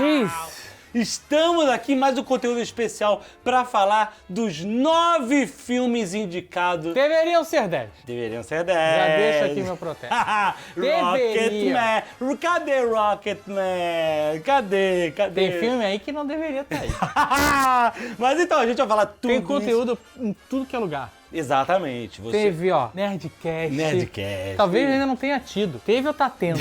Jeez. Estamos aqui mais um conteúdo especial para falar dos 9 filmes indicados. Deveriam ser 10. Deveriam ser 10. Já deixa aqui meu protesto. Rocketman. Cadê Rocketman? Cadê? Tem filme aí que não deveria estar aí. Mas então, a gente vai falar tudo Tem conteúdo em tudo que é lugar. Exatamente. Teve, ó, Nerdcast. Talvez ainda não tenha tido. Teve ou tá tendo?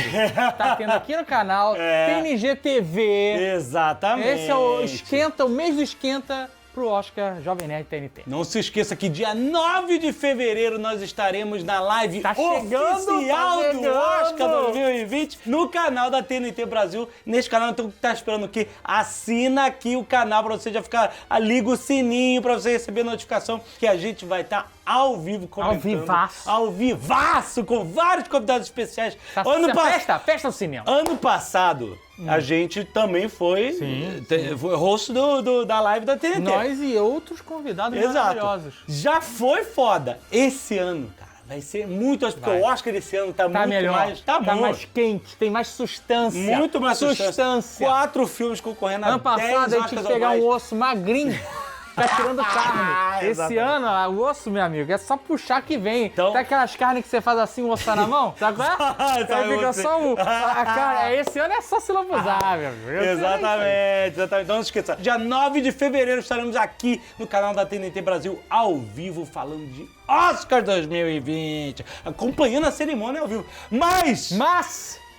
Tá tendo aqui no canal. TNG TV. Exatamente. Esse é o Esquenta, o mês do Esquenta pro Oscar Jovem Nerd TNT. Não se esqueça que dia 9 de fevereiro nós estaremos na live oficial do Oscar 2020 no canal da TNT Brasil. Nesse canal, então, tá esperando o quê? Assina aqui o canal pra você já ficar... Liga o sininho pra você receber notificação que a gente vai estar ao vivo comentando. Ao vivaço, com vários convidados especiais. Festa no cinema. Ano passado, a gente também foi, foi host da live da TNT. Nós e outros convidados maravilhosos. Já foi foda. Esse ano, cara, vai ser muito... Porque o Oscar desse ano tá muito melhor. mais... Tá mais quente, tem mais substância. Muito mais substância. 4 filmes concorrendo a 10 Oscars. Ano passado a gente tinha que pegar um osso magrinho. Tá tirando carne. Esse ano, o osso, meu amigo, é só puxar que vem. Então... Tem aquelas carnes que você faz assim, o osso tá na mão? Sabe qual é? Aí fica só a carne. Esse ano é só se lambuzar, meu amigo. Exatamente. Então não esqueça. Dia 9 de fevereiro estaremos aqui no canal da TNT Brasil, ao vivo, falando de Oscar 2020. Acompanhando a cerimônia ao vivo. Mas...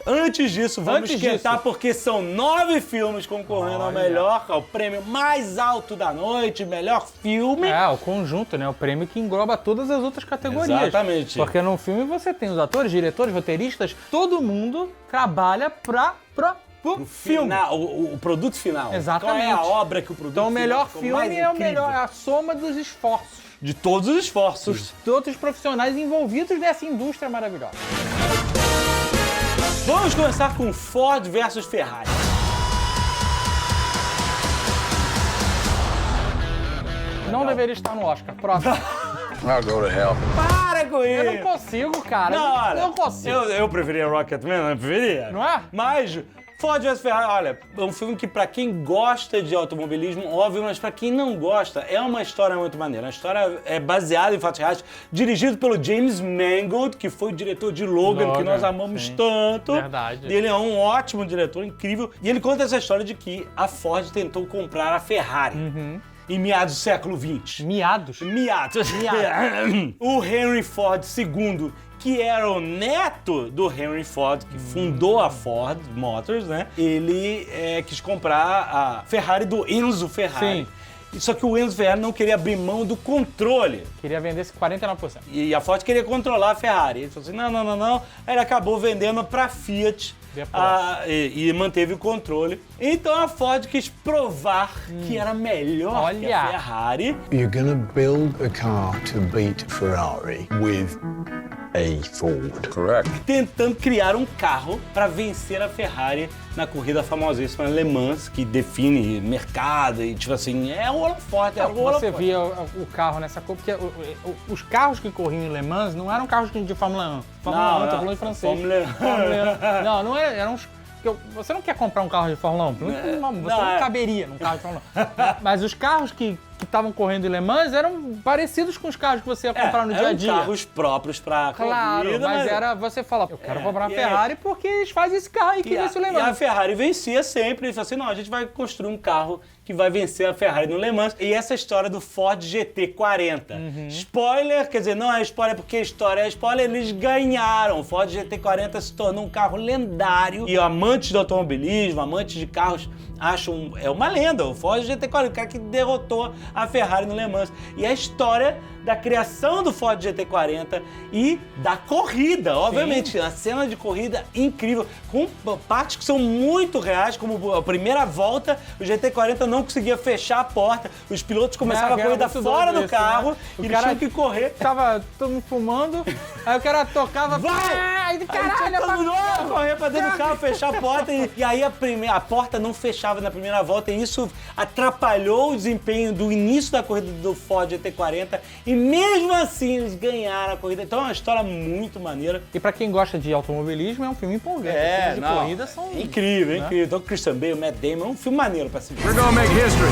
Antes disso, vamos esquentar porque são 9 filmes concorrendo ao prêmio mais alto da noite, melhor filme. O conjunto, né? O prêmio que engloba todas as outras categorias. Exatamente. Porque no filme você tem os atores, diretores, roteiristas, todo mundo trabalha pro filme. O produto final. Exatamente. Qual é a obra que o produto final... Então o melhor filme é a soma dos esforços. De todos os esforços. De outros profissionais envolvidos nessa indústria maravilhosa. Vamos começar com Ford versus Ferrari. Não deveria estar no Oscar. Próximo. I'll go to hell. Para com isso! Eu não consigo, cara. Não consigo. Eu preferia Rocketman, não preferia? Não é? Mas... Ford vs Ferrari, olha, é um filme que pra quem gosta de automobilismo, óbvio, mas pra quem não gosta, é uma história muito maneira. A história é baseada em fatos reais, dirigido pelo James Mangold, que foi o diretor de Logan, que nós amamos tanto. Verdade. Ele é um ótimo diretor, incrível. E ele conta essa história de que a Ford tentou comprar a Ferrari. Em meados do século XX. Meados? O Henry Ford II, que era o neto do Henry Ford, que fundou a Ford Motors, né? Ele quis comprar a Ferrari do Enzo Ferrari. Só que o Enzo Ferrari não queria abrir mão do controle. Queria vender esse 49%. E a Ford queria controlar a Ferrari. Ele falou assim, não. Aí ele acabou vendendo pra Fiat. E manteve o controle. Então a Ford quis provar que era melhor que a Ferrari. You're gonna build a car to beat Ferrari with a Ford. Correct. Tentando criar um carro para vencer a Ferrari na corrida famosíssima Le Mans, que define mercado e tipo assim, é o holofote. Você via o carro nessa cor, porque os carros que corriam em Le Mans não eram carros de Fórmula 1. Fórmula 1, tô falando em francês. Não eram uns... Você não quer comprar um carro de Fórmula 1, você não caberia num carro de Fórmula 1. Mas os carros que estavam correndo em Le Mans eram parecidos com os carros que você ia comprar no dia a dia. Eram carros próprios pra corrida. Claro, mas era você fala, eu quero comprar uma Ferrari porque eles fazem esse carro e que vence o Le Mans. E a Ferrari vencia sempre. Eles falaram assim, não, a gente vai construir um carro que vai vencer a Ferrari no Le Mans. E essa história do Ford GT40. Spoiler, quer dizer, não é spoiler porque a história é spoiler, eles ganharam. O Ford GT40 se tornou um carro lendário. E amantes do automobilismo, amantes de carros, acham, é uma lenda. O Ford GT40, o cara que derrotou a Ferrari no Le Mans. E a história da criação do Ford GT40 e da corrida, obviamente. A cena de corrida incrível, com partes que são muito reais, como a primeira volta, o GT40 não conseguia fechar a porta, os pilotos começavam a corrida fora do carro, né? E eles tinham que correr. Tava todo mundo fumando, aí o cara tocava... Vai! Caralho, todo mundo correr pra dentro do carro, fechar a porta, e aí a porta não fechava na primeira volta, e isso atrapalhou o desempenho do início da corrida do Ford GT40, E mesmo assim eles ganharam a corrida. Então é uma história muito maneira. E pra quem gosta de automobilismo, é um filme empolgante. Os filmes de corrida são... Incrível, né? Incrível. Então Christian Bale, Matt Damon, é um filme maneiro pra se ver. We're gonna make history.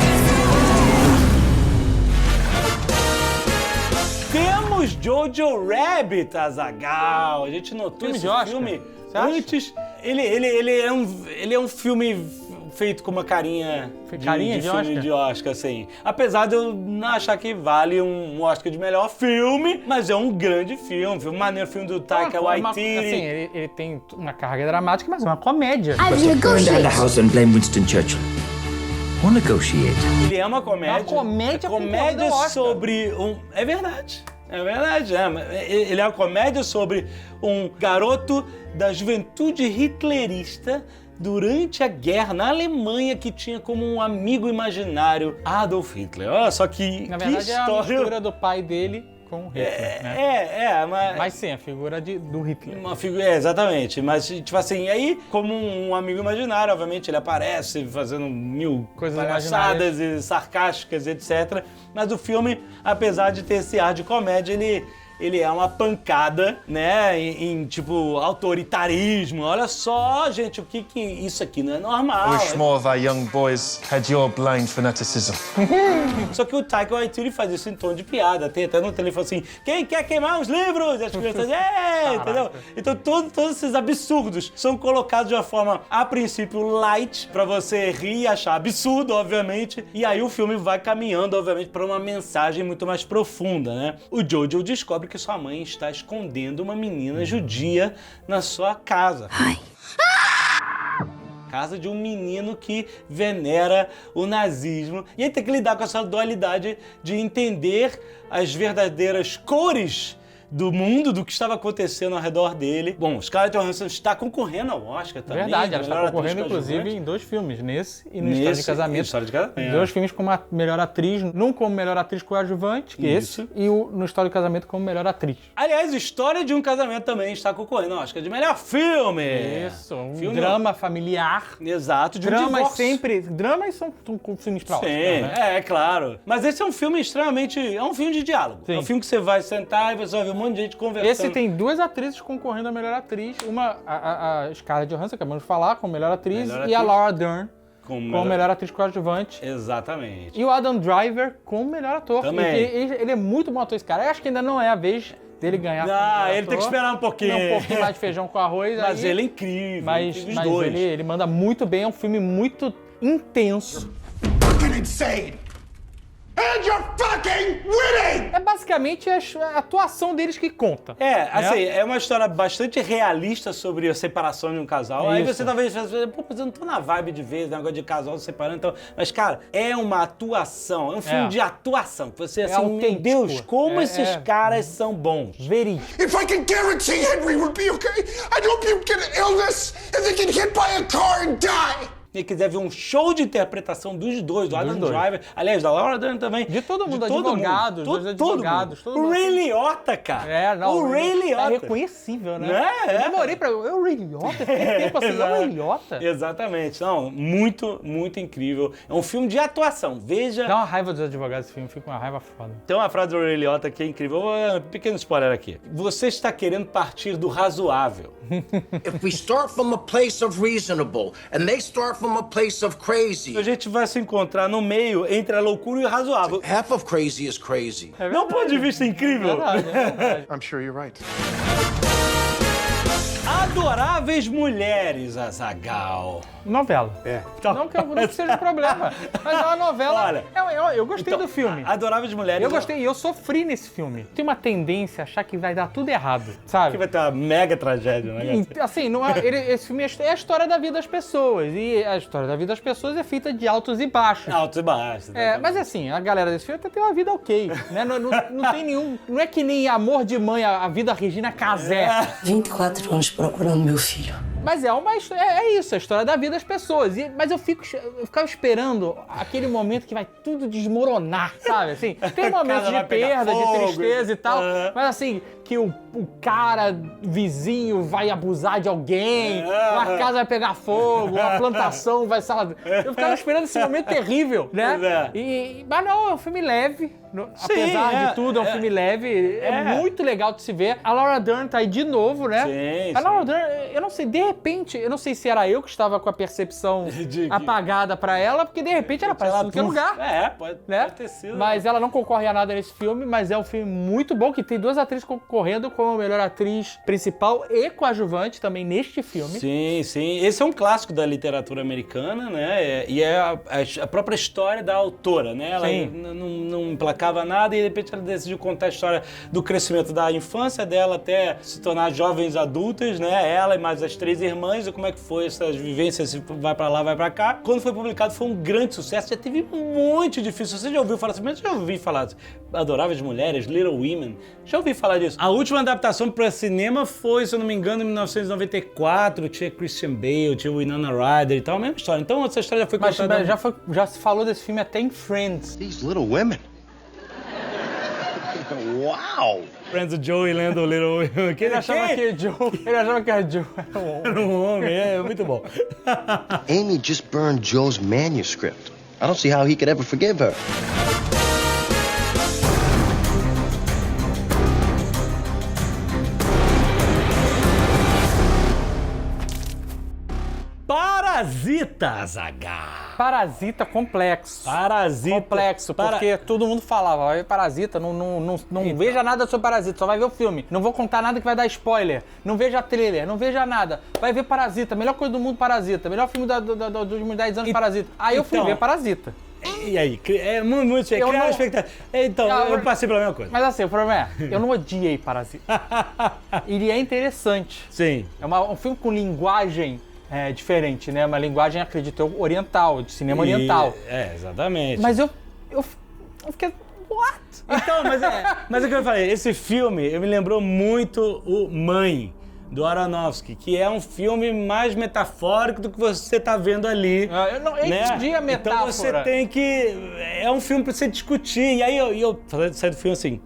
Temos Jojo Rabbit, Azaghal. A gente notou Filme esse de Oscar. filme Você acha? antes. Ele é um filme feito com uma carinha Carinha de filme Oscar? de Oscar, assim. Apesar de eu não achar que vale um Oscar de melhor filme, mas é um grande filme maneiro, filme do Taika Waititi. Assim, ele tem uma carga dramática, mas é uma comédia. Burn down the house and blame Winston Churchill. Or negotiate. Ele é uma comédia. É uma comédia com concorrendo ao Oscar. sobre um... É verdade. É verdade, ele é uma comédia sobre um garoto da juventude hitlerista durante a guerra na Alemanha que tinha como um amigo imaginário Adolf Hitler. Olha só que Na verdade, que é a história... mistura do pai dele com Hitler, né? Mas sim, a figura do Hitler. uma figura, exatamente, mas tipo assim, aí como um amigo imaginário, obviamente ele aparece fazendo mil Coisas palhaçadas e sarcásticas, etc. Mas o filme, apesar de ter esse ar de comédia, ele é uma pancada, né, em tipo autoritarismo. Olha só, gente, o que isso aqui não é normal. Wish more of our young boys had your blind fanaticism. Só que o Taika Waititi faz isso em tom de piada. Tem até no telefone assim, quem quer queimar os livros? E as crianças, entendeu? Então todos esses absurdos são colocados de uma forma, a princípio, light, pra você rir e achar absurdo, obviamente. E aí o filme vai caminhando, obviamente, pra uma mensagem muito mais profunda, né? O Jojo descobre que sua mãe está escondendo uma menina judia na sua casa. Ai. Casa de um menino que venera o nazismo. E ele tem que lidar com essa dualidade de entender as verdadeiras cores do mundo, do que estava acontecendo ao redor dele. Bom, Scarlett Johansson está concorrendo ao Oscar também. Verdade, ela está melhor concorrendo, atriz inclusive, coadjuvante. em 2 filmes, nesse e no História de Casamento. História de Casamento. 2 filmes como a melhor atriz, num como melhor atriz coadjuvante, que Isso. esse, e no História de Casamento como melhor atriz. Aliás, História de um Casamento também está concorrendo ao Oscar de melhor filme. Isso, um Filme- drama familiar. Exato, de um Dramas divórcio. sempre... Dramas são filmes pra Sim, Oscar, né? é claro. Mas esse é um filme extremamente... É um filme de diálogo. Sim. É um filme que você vai sentar e você vai ver um monte de gente conversando. Esse tem 2 atrizes concorrendo a melhor atriz. Uma, a Scarlett Johansson, acabamos de falar, como melhor atriz. Melhor e a atriz. Laura Dern como melhor atriz coadjuvante. Exatamente. E o Adam Driver como melhor ator. Também. Ele é muito bom ator, esse cara. Eu acho que ainda não é a vez dele ganhar como Ah, melhor ele tem que ator. esperar um pouquinho. Um pouquinho mais de feijão com arroz. Mas aí, ele é incrível. Mas, incrível os dois. ele manda muito bem. É um filme muito intenso. Fucking insane! And you're fucking winning! É basicamente a atuação deles que conta. É, assim, é uma história bastante realista sobre a separação de um casal. Aí Isso. você talvez pense, pô, mas eu não tô na vibe de ver esse negócio de casal se separando, então... Mas, cara, é uma atuação, é um filme de atuação. Que você, assim, meu autêntico. Deus, como esses caras são bons. Verídico. If I can guarantee Henry would be okay, I'd hope you get an illness and they get hit by a car and die! E quiser ver um show de interpretação dos dois, do Adam dois. Driver, aliás, da Laura Dern também. De todo mundo, todo advogados, mundo. dois advogados, todo O mundo. Ray Liotta, cara. O Ray Liotta. É reconhecível, né? Né? Eu É. demorei pra... É o Ray Liotta? Tem tempo assim, é o Ray Liotta? Exatamente. Não, muito, muito incrível. É um filme de atuação. Veja. Dá uma raiva dos advogados esse filme, fica uma raiva foda. Tem uma frase do Ray Liotta que é incrível. Um pequeno spoiler aqui. Você está querendo partir do razoável. If we start from a place of reasonable and they start from a place of crazy, A gente vai se encontrar no meio entre a loucura e o razoável. half of crazy is crazy. Não ponto de vista incrível. Verdade, é verdade. I'm sure you're right. Adoráveis Mulheres, Azaghal. Novela. Não que seja um problema. Mas é uma novela. Olha, eu gostei do filme. Adoráveis Mulheres. Eu gostei e eu sofri nesse filme. Tem uma tendência a achar que vai dar tudo errado, sabe? Que vai ter uma mega tragédia, né? E, assim, não é, esse filme é a história da vida das pessoas. E a história da vida das pessoas é feita de altos e baixos. Altos e baixos. É, mas assim, a galera desse filme até tem uma vida ok, né? Não tem nenhum... Não é que nem Amor de Mãe, a vida Regina Casé. 24 anos procurando meu filho. Mas é isso, a história da vida das pessoas. Mas eu ficava esperando aquele momento que vai tudo desmoronar, sabe? Assim, tem momentos de perda, de tristeza e tal, mas assim, que o cara vizinho vai abusar de alguém, a casa vai pegar fogo, a plantação vai sair. Eu ficava esperando esse momento terrível, né? Mas não, é um filme leve. Apesar de tudo, é um filme leve. É muito legal de se ver. A Laura Dern tá aí de novo, né? Sim, a Laura Dern, eu não sei, de repente, eu não sei se era eu que estava com a percepção apagada pra ela, porque de repente ela aparece em qualquer lugar. Pode ter sido. Mas ela não concorre a nada nesse filme, mas é um filme muito bom, que tem 2 atrizes concorrendo como a melhor atriz principal e coadjuvante também neste filme. Sim, sim. Esse é um clássico da literatura americana, né? E é a própria história da autora, né? Ela não emplacava nada e de repente ela decidiu contar a história do crescimento da infância dela até se tornar jovens adultas, né? Ela e mais as 3 irmãs, e como é que foi essas vivências, vai pra lá, vai pra cá. Quando foi publicado foi um grande sucesso, já teve um monte de filmes. Você já ouviu falar assim? Mas eu já ouvi falar assim, Adoráveis Mulheres, Little Women, já ouvi falar disso. A última adaptação para cinema foi, se eu não me engano, em 1994, tinha Christian Bale, tinha Winona Ryder e tal, a mesma história. Então essa história já foi contada. Já se falou desse filme até em Friends. These Little Women. Wow! Friends, o Joey lendo o Little Women. Ele achava que o Joe era um homem. É muito bom. Amy just burned Joe's manuscript. I don't see how he could ever forgive her. Parasita, Zagar. Parasita complexo. Complexo, porque todo mundo falava, vai ver Parasita, não veja nada sobre Parasita, só vai ver o filme. Não vou contar nada que vai dar spoiler. Não veja trailer, não veja nada. Vai ver Parasita, melhor coisa do mundo Parasita, melhor filme dos últimos 10 anos Parasita. Aí eu fui ver Parasita. E aí? É muito criar uma expectativa. Então, eu passei pela mesma coisa. Mas assim, o problema eu não odiei Parasita. Ele é interessante. Sim. É um filme com linguagem diferente, né? Uma linguagem, acredito eu, oriental, de cinema oriental. Exatamente. Mas eu fiquei... What? Então, mas é o que eu falei, esse filme, me lembrou muito o Mãe, do Aronofsky, que é um filme mais metafórico do que você tá vendo ali. Eu entendi a metáfora. Então você tem que... É um filme pra você discutir. E aí eu saí do filme assim...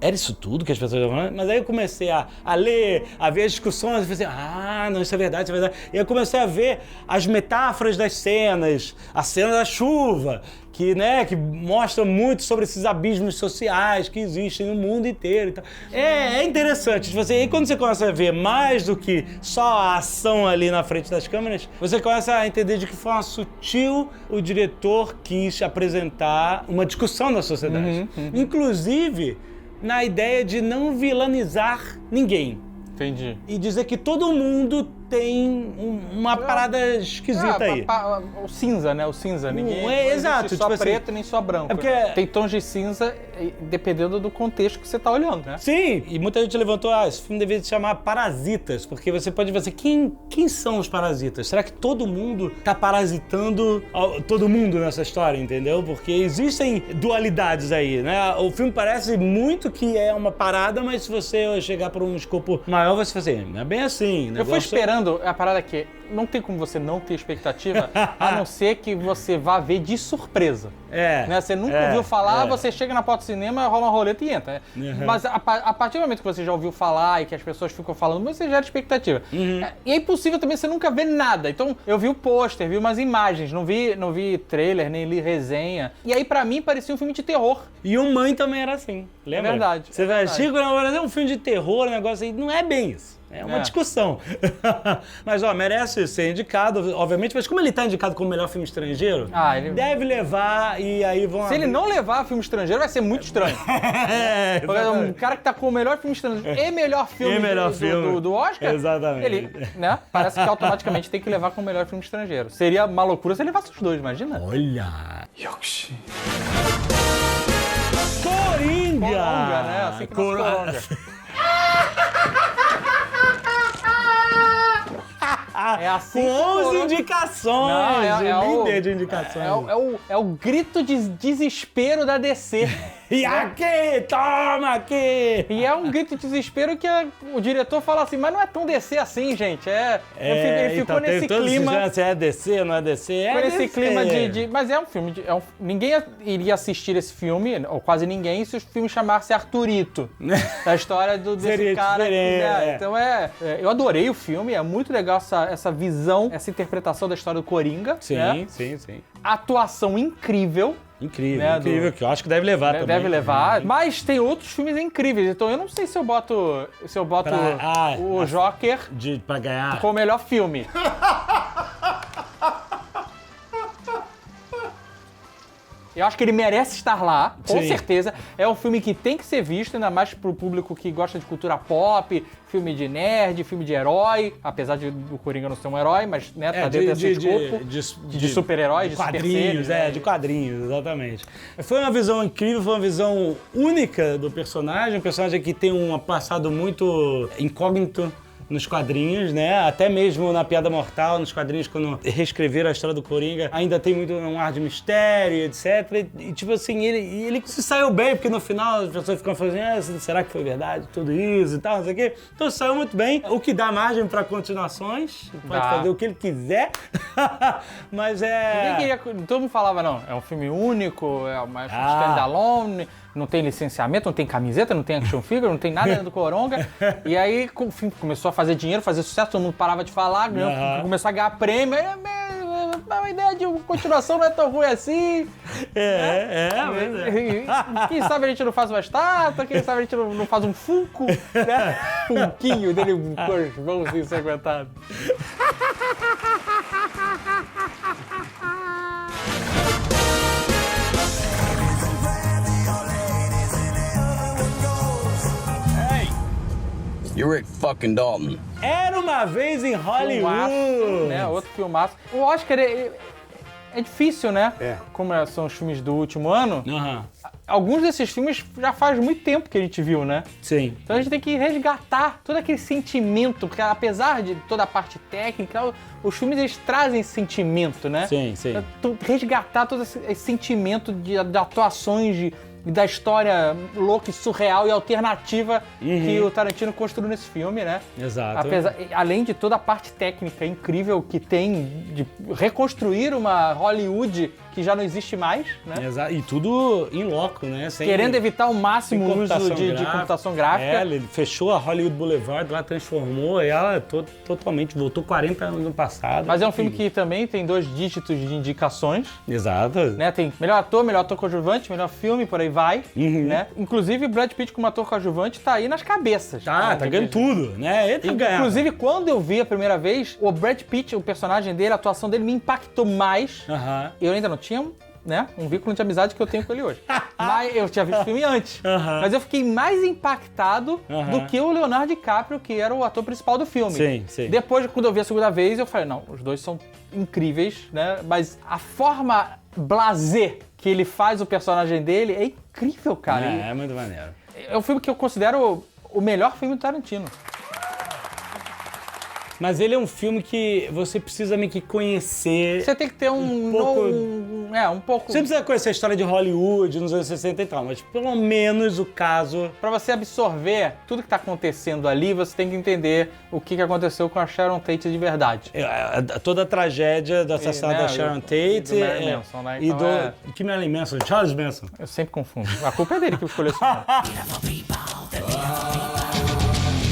Era isso tudo que as pessoas estavam falando? Mas aí eu comecei a ler, a ver as discussões, e falei assim, não, isso é verdade, isso é verdade. E eu comecei a ver as metáforas das cenas, a cena da chuva, que mostra muito sobre esses abismos sociais que existem no mundo inteiro e tal. É interessante. E quando você começa a ver mais do que só a ação ali na frente das câmeras, você começa a entender de que forma sutil o diretor quis apresentar uma discussão da sociedade. Inclusive, na ideia de não vilanizar ninguém. Entendi. E dizer que todo mundo tem uma parada esquisita aí. O cinza, né? O cinza. Ninguém exato. Só tipo preto assim, nem só branco. É porque... Tem tons de cinza dependendo do contexto que você tá olhando, né? Sim, e muita gente levantou, esse filme deveria se chamar Parasitas, porque você pode ver assim, quem são os parasitas? Será que todo mundo tá parasitando todo mundo nessa história, entendeu? Porque existem dualidades aí, né? O filme parece muito que é uma parada, mas se você chegar para um escopo maior, você vai assim, não é bem assim. Eu fui esperando a parada que não tem como você não ter expectativa, a não ser que você vá ver de surpresa. Né? Você nunca ouviu falar, você chega na porta do cinema, rola uma roleta e entra. Mas a partir do momento que você já ouviu falar e que as pessoas ficam falando, você gera expectativa. E é impossível também você nunca ver nada. Então, eu vi o pôster, vi umas imagens, não vi trailer, nem li resenha. E aí, pra mim, parecia um filme de terror. E o Mãe também era assim, lembra? É verdade. Você vai assistir, é um filme de terror, um negócio aí, não é bem isso. É uma discussão. Mas, merece ser indicado, obviamente, mas como ele tá indicado como melhor filme estrangeiro, ele deve levar e aí vão... Se ele não levar filme estrangeiro, vai ser muito estranho. Um cara que tá com o melhor filme estrangeiro e melhor filme, do Oscar, exatamente. Ele, parece que automaticamente tem que levar como melhor filme estrangeiro. Seria uma loucura se ele levasse os dois, imagina? Olha! 역시. Coringa! Coronga, né? Assim que Coronga. É assim com 11 indicações! Não, líder de indicações. É o grito de desespero da DC. E aqui, toma aqui! E é um grito de desespero que o diretor fala assim, mas não é tão DC assim, gente. Ele ficou nesse clima... Se é DC, não é DC, Ficou nesse clima de... Mas é um filme... ninguém iria assistir esse filme, ou quase ninguém, se o filme chamasse Arthurito. Da história desse Seria cara. diferente, Então eu adorei o filme, é muito legal essa visão, essa interpretação da história do Coringa. Sim, né? sim. Atuação incrível. Incrível, né, incrível, que eu acho que deve levar também. Deve levar, mas tem outros filmes incríveis, então eu não sei se eu boto o Joker pra ganhar. com o melhor filme. Eu acho que ele merece estar lá, com certeza. É um filme que tem que ser visto, ainda mais pro público que gosta de cultura pop, filme de nerd, filme de herói, apesar do Coringa não ser um herói, mas né, tá dentro desse escopo de super-heróis, de quadrinhos, super de quadrinhos, exatamente. Foi uma visão incrível, foi uma visão única do personagem, um personagem que tem um passado muito incógnito nos quadrinhos, né? Até mesmo na Piada Mortal, nos quadrinhos, quando reescreveram a história do Coringa, ainda tem muito um ar de mistério, etc. E tipo assim, ele se saiu bem, porque no final as pessoas ficam falando assim, será que foi verdade tudo isso e tal, não sei o quê. Então saiu muito bem, o que dá margem para continuações, pode fazer o que ele quiser, mas todo mundo falava, não, é um filme único, é uma standalone, não tem licenciamento, não tem camiseta, não tem action figure, não tem nada do Coronga. E aí o filme começou a fazer dinheiro, fazer sucesso, todo mundo parava de falar, começou a ganhar prêmio. A ideia de continuação não é tão ruim assim. Quem sabe a gente não faz uma estátua, quem sabe a gente não faz um Funko, né? Funquinho dele com as mãos ensanguentadas. You're Rick fucking Dalton. Era uma vez em Hollywood. Filmaço, né? Outro filmaço. O Oscar é difícil, né? Como são os filmes do último ano. Alguns desses filmes já faz muito tempo que a gente viu, né? Sim. Então a gente tem que resgatar todo aquele sentimento, porque apesar de toda a parte técnica, os filmes eles trazem sentimento, né? Sim. Então, resgatar todo esse sentimento de atuações, da história louca e surreal e alternativa que o Tarantino construiu nesse filme, né? Exato. Além de toda a parte técnica incrível que tem de reconstruir uma Hollywood que já não existe mais, né? Exato. E tudo em loco, né? Querendo evitar o máximo o uso de computação gráfica. Ele fechou a Hollywood Boulevard, lá transformou e ela totalmente voltou 40 anos no passado. Mas é um filme que também tem 2 dígitos de indicações. Exato. Né? Tem melhor ator coadjuvante, melhor filme, por aí vai. Né? Inclusive, o Brad Pitt como ator coadjuvante tá aí nas cabeças. Tá ganhando tudo, né? Ele tá ganhando. Inclusive, quando eu vi a primeira vez, o Brad Pitt, o personagem dele, a atuação dele me impactou mais. Eu ainda não tinha, né, um vínculo de amizade que eu tenho com ele hoje. Mas eu tinha visto o filme antes. Mas eu fiquei mais impactado do que o Leonardo DiCaprio, que era o ator principal do filme. Sim. Depois, quando eu vi a segunda vez, eu falei, não, os dois são incríveis, né? Mas a forma blasé que ele faz o personagem dele é incrível, cara. É muito maneiro. É um filme que eu considero o melhor filme do Tarantino. Mas ele é um filme que você precisa meio que conhecer. Você tem que ter um pouco. Você precisa conhecer a história de Hollywood nos anos 60 e tal, mas pelo menos o caso. Pra você absorver tudo que tá acontecendo ali, você tem que entender o que aconteceu com a Sharon Tate de verdade. Toda a tragédia do assassinato da Sharon Tate. Do Marilyn Manson, né? E que Marilyn Manson? Charles Manson. Eu sempre confundo. A culpa é dele que escolheu esse nome.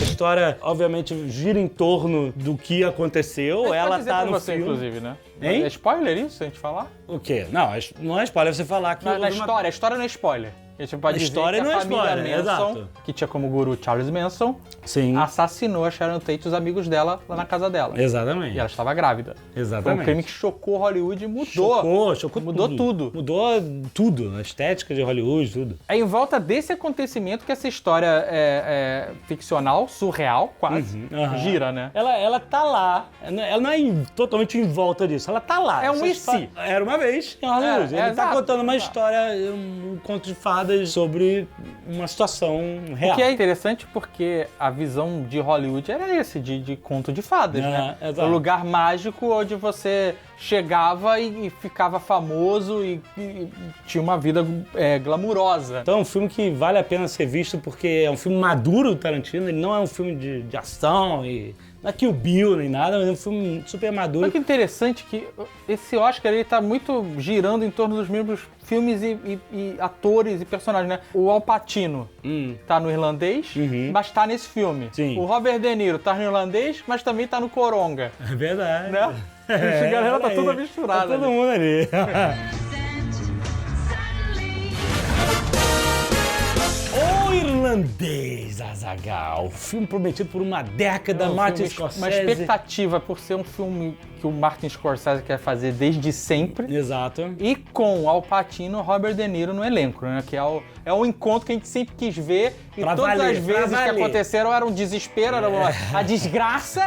A história, obviamente, gira em torno do que aconteceu. Ela tá no você, filme. inclusive, né? Hein? É spoiler isso, a gente falar? O quê? Não é spoiler você falar que... A história não é spoiler. A gente pode dizer história que não a é família spoiler, Manson, exato. que tinha como guru Charles Manson, Sim. assassinou a Sharon Tate e os amigos dela lá na casa dela. Exatamente. E ela estava grávida. Exatamente. Foi um crime que chocou Hollywood e mudou. Chocou Mudou tudo. Mudou tudo, a estética de Hollywood, tudo. É em volta desse acontecimento que essa história é ficcional, surreal, quase, gira, né? Ela tá lá, ela não é totalmente em volta disso, ela tá lá. É um e se. Era uma vez em Hollywood. Ele tá exato. contando uma história, um conto de fadas camadas sobre uma situação real. O que é interessante porque a visão de Hollywood era esse, de conto de fadas, né? Exato. O lugar mágico onde você chegava e ficava famoso e tinha uma vida glamurosa. Então é um filme que vale a pena ser visto porque é um filme maduro do Tarantino, ele não é um filme de ação e não é Kill Bill nem nada, mas é um filme super maduro. Olha que interessante que esse Oscar ele tá muito girando em torno dos mesmos filmes e atores e personagens, né? O Al Pacino tá no Irlandês, mas tá nesse filme. Sim. O Robert De Niro tá no Irlandês, mas também tá no Coronga. É verdade. Né? A galera tá toda misturada. Tá todo mundo ali. O Irlandês, Azaghal. Filme prometido por uma década, Martin Scorsese. Uma expectativa por ser um filme que o Martin Scorsese quer fazer desde sempre. Exato. E com Al Pacino e Robert De Niro no elenco, né? Que é um encontro que a gente sempre quis ver. E pra todas valer, as vezes que aconteceram era um desespero, era a desgraça.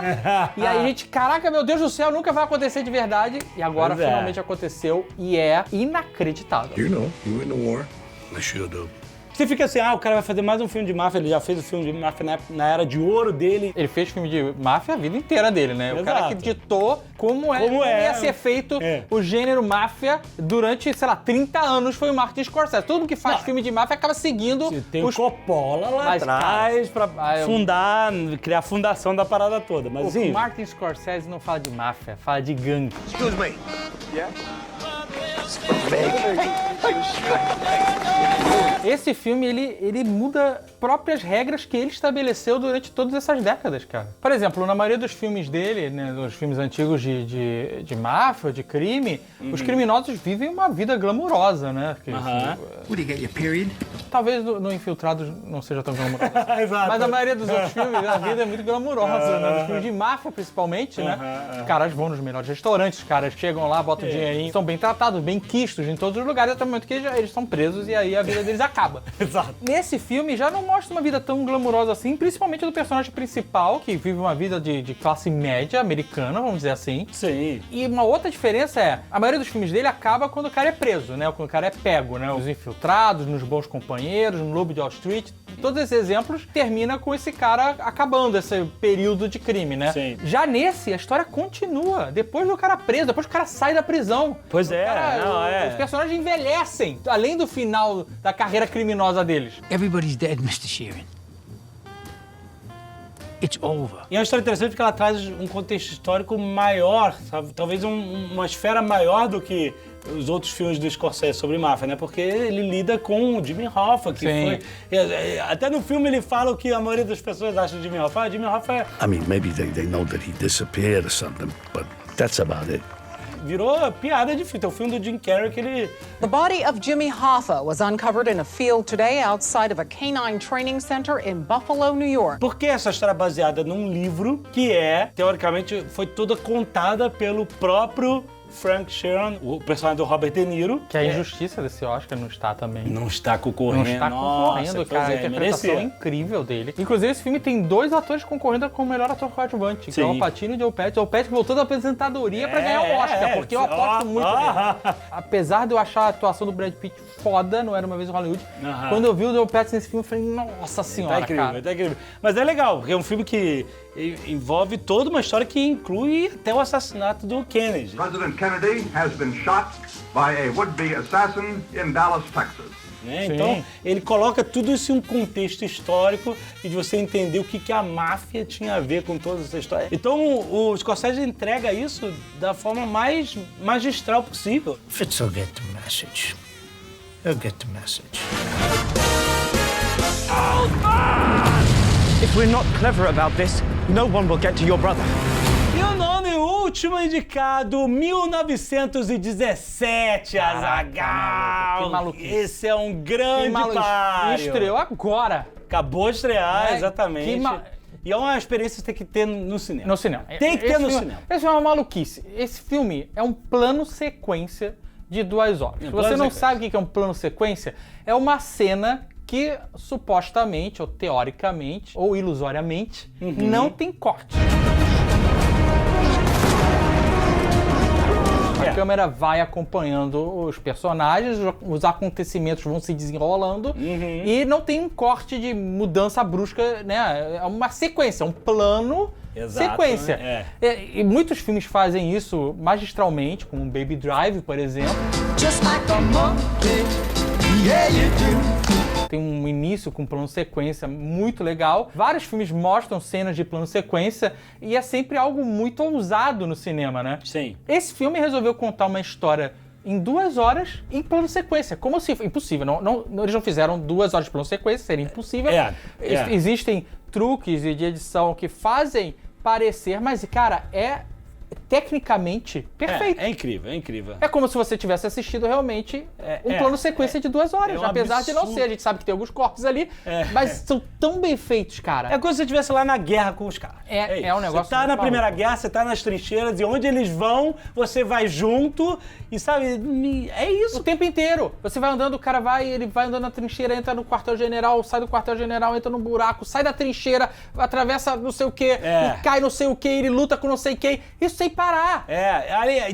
E aí a gente, caraca, meu Deus do céu, nunca vai acontecer de verdade. E agora finalmente aconteceu e é inacreditável. You know, you in the war. I should have. Você fica assim, o cara vai fazer mais um filme de máfia, ele já fez o filme de máfia na era de ouro dele. Ele fez filme de máfia a vida inteira dele, né? Exato. O cara que ditou como ia ser feito o gênero máfia durante, sei lá, 30 anos foi o Martin Scorsese. Todo mundo que faz filme de máfia acaba seguindo Tem o Coppola lá atrás pra criar a fundação da parada toda. Mas, o Martin Scorsese não fala de máfia, fala de gangue. Excuse me. Yeah? Esse filme, ele muda próprias regras que ele estabeleceu durante todas essas décadas, cara. Por exemplo, na maioria dos filmes dele, né, dos filmes antigos de máfia, de crime, os criminosos vivem uma vida glamurosa, né? Would you get your period? Talvez no Infiltrados não seja tão glamuroso. Exato. Mas a maioria dos outros filmes, a vida é muito glamurosa, né? Os filmes de máfia, principalmente, né? Os caras vão nos melhores restaurantes, os caras chegam lá, botam dinheirinho, são bem tratados, bem quistos em todos os lugares, até o momento que eles são presos e aí a vida deles acaba. Exato. Nesse filme já não mostra uma vida tão glamurosa assim, principalmente do personagem principal, que vive uma vida de classe média americana, vamos dizer assim. Sim. E uma outra diferença é, a maioria dos filmes dele acaba quando o cara é preso, né? Quando o cara é pego, né? Os Infiltrados, Nos Bons Companheiros, no Lobo de Wall Street, todos esses exemplos termina com esse cara acabando esse período de crime, né? Sim. Já nesse, a história continua. Depois do cara preso, depois que o cara sai da prisão. Pois é, Os personagens envelhecem, além do final da carreira criminosa deles. Everybody's dead, Mr. Sheeran. It's over. E é uma história interessante porque ela traz um contexto histórico maior, sabe? Talvez uma esfera maior do que os outros filmes do Scorsese sobre máfia, né? Porque ele lida com o Jimmy Hoffa, que foi... Até no filme ele fala o que a maioria das pessoas acham de Jimmy Hoffa. Jimmy Hoffa é... I mean, maybe they know that he disappeared or something, but that's about it. Virou piada de fita. É o filme do Jim Carrey que ele... The body of Jimmy Hoffa was uncovered in a field today outside of a canine training center in Buffalo, New York. Por que essa história é baseada num livro que teoricamente, foi toda contada pelo próprio Frank Sheeran, o personagem do Robert De Niro. Que a injustiça desse Oscar não está também. Não está concorrendo. Não está concorrendo, cara. A interpretação incrível dele. Inclusive, esse filme tem 2 atores concorrendo como melhor ator coadjuvante, que é o Al Pacino e o Joe Pesci. O Joe Pesci voltou da apresentadoria pra ganhar o Oscar, porque eu aposto muito nele. Apesar de eu achar a atuação do Brad Pitt foda, não Era Uma Vez em Hollywood, quando eu vi o Joe Pesci nesse filme, eu falei, nossa senhora, cara. Tá incrível. Mas é legal, porque é um filme que envolve toda uma história que inclui até o assassinato do Kennedy. President Kennedy has been shot by a would-be assassin in Dallas, Texas. Então, ele coloca tudo isso em um contexto histórico e de você entender o que a máfia tinha a ver com toda essa história. Então, o Scorsese entrega isso da forma mais magistral possível. Fitz will get the message. He'll get the message. If we're not clever about this, no one will get to your brother. E o nono e último indicado, 1917, Azaghal. Que maluquice. Esse é um grande páreo. Estreou agora. Acabou de estrear, exatamente. E é uma experiência que tem que ter no cinema. No cinema. Tem que ter no cinema. Esse é uma maluquice. Esse filme é um plano sequência de 2 horas. Se você não sabe o que é um plano sequência, é uma cena que supostamente, ou teoricamente, ou ilusoriamente, não tem corte. A câmera vai acompanhando os personagens, os acontecimentos vão se desenrolando e não tem um corte de mudança brusca, né? É uma sequência, um plano. Exato, sequência. né? E muitos filmes fazem isso magistralmente, como Baby Drive, por exemplo. Just like a monkey, yeah you do. Tem um início com plano sequência muito legal. Vários filmes mostram cenas de plano sequência e é sempre algo muito ousado no cinema, né? Sim. Esse filme resolveu contar uma história em 2 horas em plano sequência. Como se... Impossível. Eles não fizeram 2 horas de plano sequência, seria impossível. Existem truques de edição que fazem parecer, mas, cara, é tecnicamente perfeito. É incrível, é incrível. É como se você tivesse assistido realmente um plano sequência de 2 horas. Apesar de não ser, a gente sabe que tem alguns cortes ali, mas são tão bem feitos, cara. É como se você estivesse lá na guerra com os caras. É um negócio. Você tá na Primeira Guerra, você tá nas trincheiras, e onde eles vão, você vai junto, e sabe, é isso. O tempo inteiro. Você vai andando, o cara ele vai andando na trincheira, entra no quartel-general, sai do quartel-general, entra no buraco, sai da trincheira, atravessa não sei o quê, e cai não sei o quê, ele luta com não sei quem. Isso sem parar.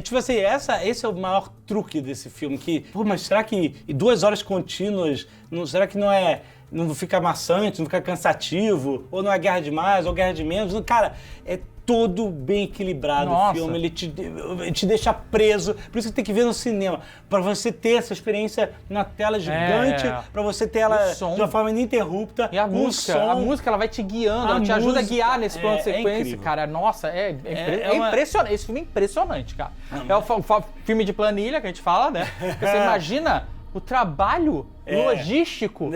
Tipo assim, esse é o maior truque desse filme, que, pô, mas será que 2 horas contínuas, será que não fica maçante, não fica cansativo, ou não é guerra de mais, ou guerra de menos? Cara, é todo bem equilibrado o filme, ele te deixa preso, por isso que tem que ver no cinema, pra você ter essa experiência na tela gigante, pra você ter ela de uma forma ininterrupta. E a música ela vai te guiando, ela te ajuda a guiar nesse plano de sequência, cara. Nossa, é impressionante. Esse filme é impressionante, cara. É o filme de planilha que a gente fala, né? Você imagina o trabalho logístico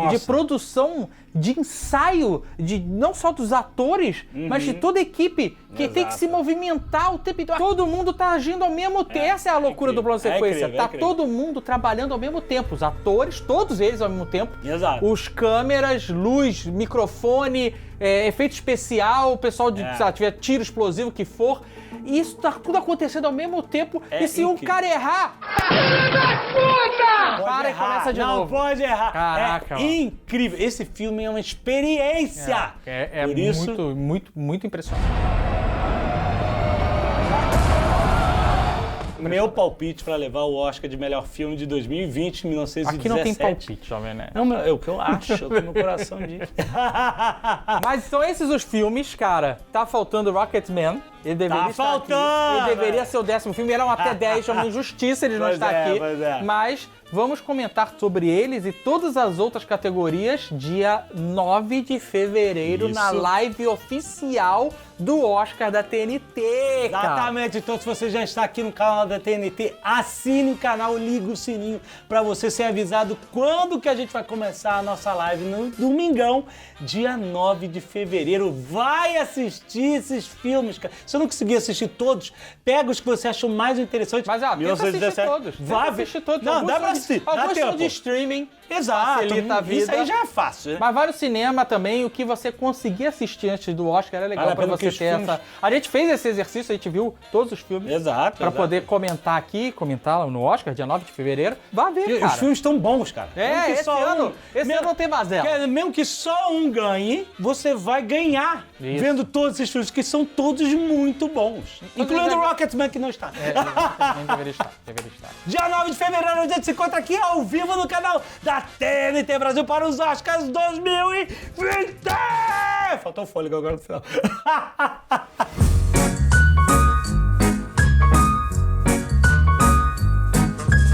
de produção, de ensaio, não só dos atores, mas de toda a equipe que tem que se movimentar o tempo inteiro. Todo mundo tá agindo ao mesmo tempo. Essa é a loucura do plano sequência. Todo mundo trabalhando ao mesmo tempo. Os atores, todos eles ao mesmo tempo. Exato. Os câmeras, luz, microfone, efeito especial, o pessoal de, se tiver tiro explosivo, que for. E isso tá tudo acontecendo ao mesmo tempo. E se um cara errar... Para e começa de novo. Não pode errar. Caraca, incrível. Esse filme é uma experiência. Por isso, muito impressionante. Meu palpite pra levar o Oscar de melhor filme de 2020, 1917. Aqui não tem palpite, jovem, né? Não, é o que eu acho, é o que meu coração diz. Mas são esses os filmes, cara. Tá faltando Rocketman. Ele deveria estar aqui. Ele deveria ser o 10º filme. Eram até 10, é uma injustiça ele não estar aqui. Mas vamos comentar sobre eles e todas as outras categorias dia 9 de fevereiro na live oficial do Oscar da TNT, cara. Exatamente. Então, se você já está aqui no canal da TNT, assine o canal, liga o sininho pra você ser avisado quando que a gente vai começar a nossa live no domingão, dia 9 de fevereiro. Vai assistir esses filmes, cara. Se eu não conseguir assistir todos, pega os que você achou mais interessantes. Mas, tenta assistir todos. Vai assistir todos. Não, dá pra assistir. Alguns são de streaming. Exato. Facilita a vida. Isso aí já é fácil, né? Mas vai no cinema também, o que você conseguir assistir antes do Oscar é legal pra você ter essa... A gente fez esse exercício, a gente viu todos os filmes. Exato. Pra poder comentar aqui, comentar no Oscar, dia 9 de fevereiro. Vai ver, cara. Os filmes estão bons, cara. Esse ano não tem mazela. Mesmo que só um ganhe, você vai ganhar vendo todos esses filmes, que são todos muito bons. Incluindo o Rocketman, que não está. Deveria estar. Dia 9 de fevereiro, a gente se encontra aqui ao vivo no canal da TNT Brasil para os Oscars 2020! Faltou fôlego agora no final.